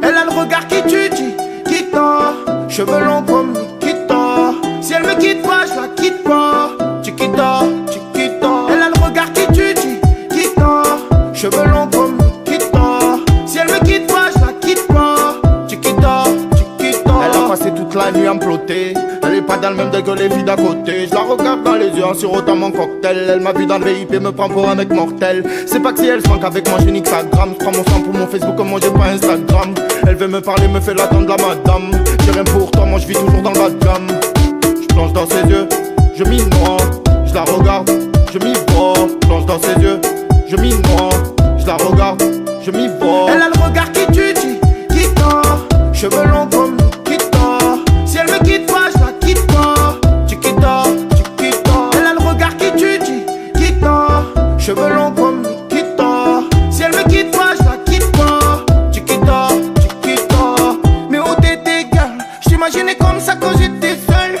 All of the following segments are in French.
Elle a le regard qui tue, Chiquita. Cheveux longs comme Nikita. Si elle me quitte pas, je la quitte pas. Chiquita, Chiquita. Elle a le regard qui tue, Chiquita. Cheveux longs comme Nikita. Si elle me quitte pas, je la quitte pas. Chiquita, Chiquita. Elle a passé toute la nuit à me plotter. Elle est pas dans le même degré que les filles d'à côté. Je la regarde dans les yeux en sirotant mon cocktail. Elle m'a vu dans le VIP et me prend pour un mec mortel. C'est pas que si elle se manque avec moi, j'ai Instagram. Je prends mon sang pour mon Facebook comme moi j'ai pas Instagram. Elle veut me parler, me fait l'attendre la madame. J'ai rien pour toi, moi je vis toujours dans le bas de gamme. Je plonge dans ses yeux, je m'y noie. Je la regarde, je m'y vois. Je plonge dans ses yeux, je m'y noie. Je la regarde, je m'y vois. Elle a le regard qui tue, Chiquita. Cheveux longs comme Nikita. Si elle me quitte pas, je la quitte pas. Chiquita, Chiquita. Elle a le regard qui tue, Chiquita. Cheveux longs comme Nikita. Si elle me quitte pas, je la quitte pas. Chiquita, Chiquita. Mais où t'étais, gueule? J'imaginais comme ça quand j'étais seul.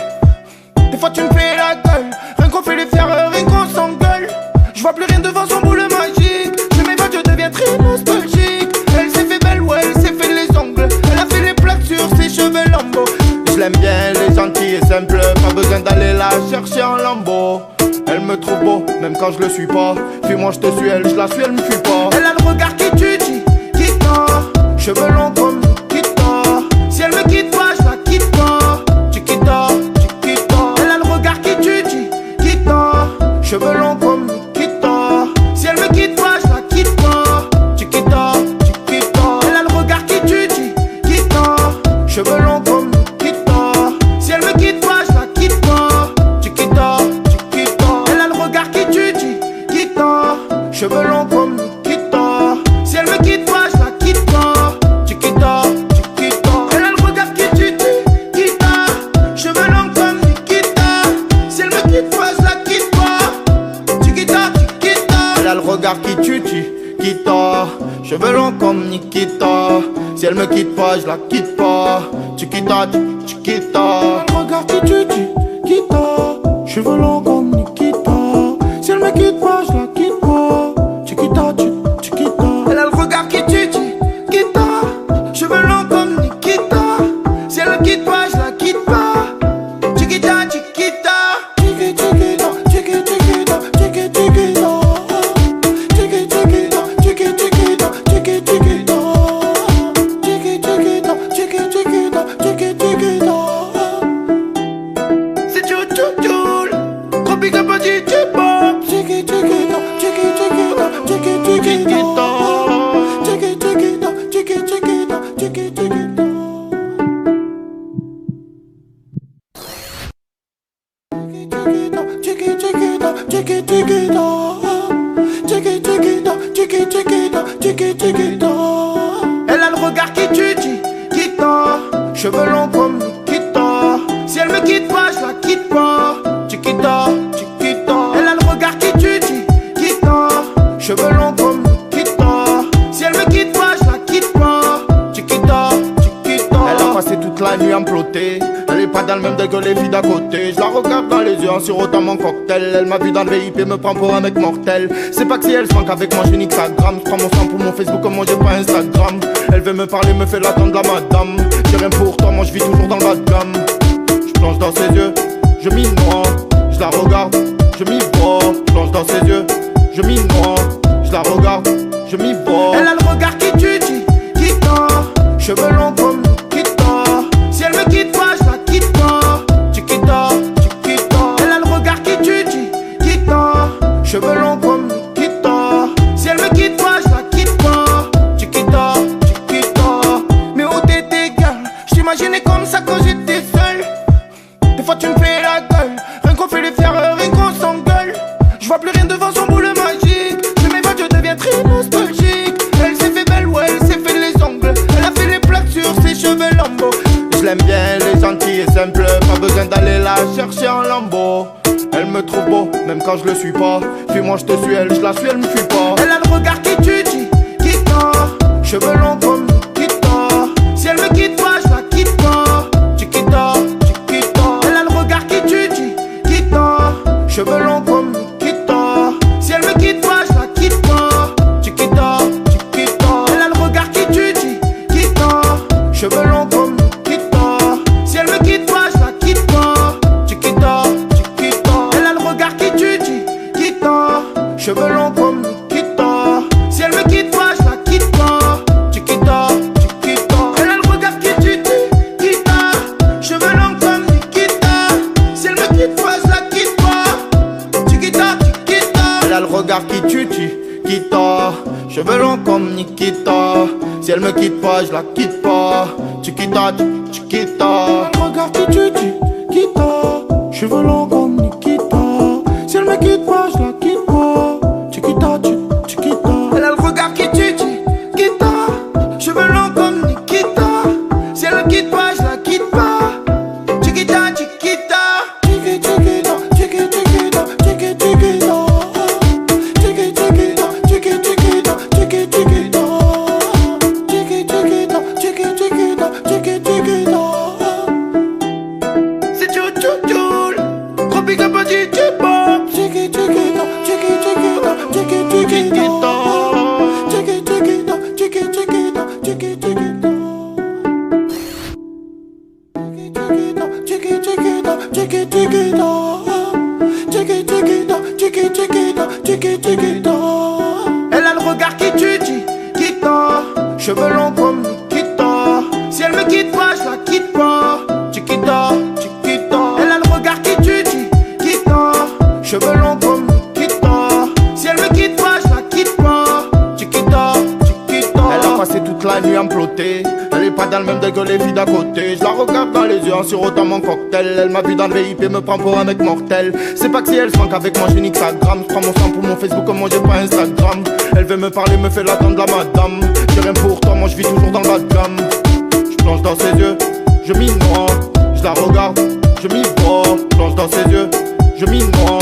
Des fois tu me fais la gueule. Rien qu'on fait les fiers, rien qu'on s'engueule. Je vois plus rien devant son boule magique. Je m'évade, je deviens très nostalgique. Elle s'est fait belle, ouais, elle s'est fait les ongles. Elle a fait les plaques sur ses cheveux lambeaux. Je l'aime bien, elle est gentille et simple. Pas besoin d'aller la chercher en lambeau. Elle me trouve beau, même quand je le suis pas. Fuis-moi, je te suis, elle, je la suis, elle me fuit pas. Elle a le regard qui tue, Chiquita. Cheveux longs comme Nikita. Si elle me quitte pas, je la quitte pas. Chiquita, Chiquita. Elle a le regard qui tue, Chiquita. Cheveux longs comme Nikita. Si elle me quitte pas, je la quitte pas. Chiquita, Chiquita. Elle a le regard qui tue, Chiquita. Cheveux longs comme Nikita. Si elle me quitte pas, je la quitte pas. Chiquita, Chiquita. Elle a le regard qui tue, Chiquita. Cheveux longs comme Nikita. Si elle me quitte pas, je la quitte pas. Chiquita, Chiquita. Elle a le regard qui tue, Chiquita. Cheveux longs comme Nikita. Si elle me quitte pas, je la quitte pas. Chiquita, Chiquita. Elle a le regard qui tue, Chiquita. Cheveux longs comme Nikita. Si elle me quitte pas, je la quitte pas. Chiquita, Chiquita. Elle a le regard qui tue, Chiquita. Cheveux longs comme Nikita. Si elle me quitte pas, je la quitte pas. Chiquita, Chiquita. Elle a le regard qui tue, Chiquita. Cheveux longs comme Nikita. Si elle me quitte pas, je la quitte pas. Chiquita, Chiquita. Chiquita, Chiquita, Chiquita, Chiquita. Chiquita, Chiquita, Chiquita, Chiquita. Chiquita. C'est Chou Chou Chou. Gros big up à DJ Pop. Chiquita, Chiquita, Chiquita, Chiquita. Chiquita, Chiquita, Chiquita. Elle a le regard qui tue, Chiquita. Cheveux longs comme Nikita. Si elle me quitte pas, je la quitte pas. Chiquita, Chiquita. Elle a le regard qui tue, Chiquita. Cheveux longs comme Nikita. Si elle me quitte pas, je la quitte pas. Chiquita, Chiquita. Elle a passé toute la nuit à me plotter. Elle est pas dans le même degré que les filles d'à côté. Je la regarde dans les yeux en sirotant mon cocktail. Elle m'a vu dans le VIP et me prend pour un mec mortel. C'est pas que si elle se manque avec moi, j'ai Instagram. Je prends mon sang pour mon Facebook comme moi j'ai pas Instagram. Elle veut me parler, me fait l'attendre la madame. J'ai rien pour toi, moi je vis toujours dans le bas de gamme. Je plonge dans ses yeux, je m'y noie. Je la regarde, je m'y vois. Je plonge dans ses yeux, je m'y noie. Je la regarde, je m'y vois. Elle a le regard qui tue, Chiquita. Cheveux longs comme Nikita. Si elle me quitte pas, je la quitte pas. Chiquita, Chiquita. Elle a le regard qui tue, Chiquita. Cheveux longs comme Nikita. Si elle me quitte pas, je la quitte pas. Chiquita, Chiquita. Mais où t'étais, gueule? J'imaginais comme ça quand j'étais seul. Des fois tu me fais la gueule. Rien qu'on fait les fiers, rien qu'on s'engueule. Je vois plus rien devant son boule magique. Je m'évade, je deviens très nostalgique. Elle s'est fait belle, ouais, elle s'est fait les ongles. Elle a fait les plaques sur ses cheveux lambeaux. Je l'aime bien, elle est gentille et simple. Pas besoin d'aller la chercher en lambeau. Elle me trouve beau, même quand je le suis pas. Fuis-moi, je te suis, elle, je la suis, elle me fuit pas. Elle a le regard qui tue, Chiquita. Cheveux longs comme Nikita. Si elle me quitte pas, je la quitte pas. Chiquita, Chiquita. Elle a le regard qui tue, Chiquita. Cheveux longs comme Nikita. Si elle me quitte pas, je la quitte pas. Chiquita, chiquita. Regarde qui tu dis, quitta. Cheveux longs comme Nikita. Si elle me quitte pas, je la quitte pas. Chiquita, chiquita. Elle a le regard qui tu dis, quitta. Cheveux longs comme Nikita. Si elle me quitte pas, je la quitte pas. Chiquita, chiquita. Chiquita, chiquita, chiquita, chiquita. Elle a le regard qui tu dis, quitta. Cheveux longs comme Nikita. Si elle me quitte pas, je la quitte pas. Chiquita, chiquita. Elle a le regard qui tu dis, quitta. Cheveux longs comme Nikita. Si elle me quitte pas, je la quitte pas. Chiquita, chiquita. Elle a passé toute la nuit à me plotter. Elle est pas dans le même degré que les filles d'à côté. Je la regarde dans les yeux en sirotant mon cocktail. Elle m'a vu dans le VIP, me prend pour un mec mortel. C'est pas que si elle se manque avec moi, j'ai nique sa gramme. Je prends mon sang pour mon Facebook, comme moi j'ai pas Instagram. Elle veut me parler, me fait l'attendre la madame. J'ai rien pour toi, moi je vis toujours dans le bas de gamme. Je plonge dans ses yeux, je m'y noie. Je la regarde, je m'y vois. Je plonge dans ses yeux, je m'y noie.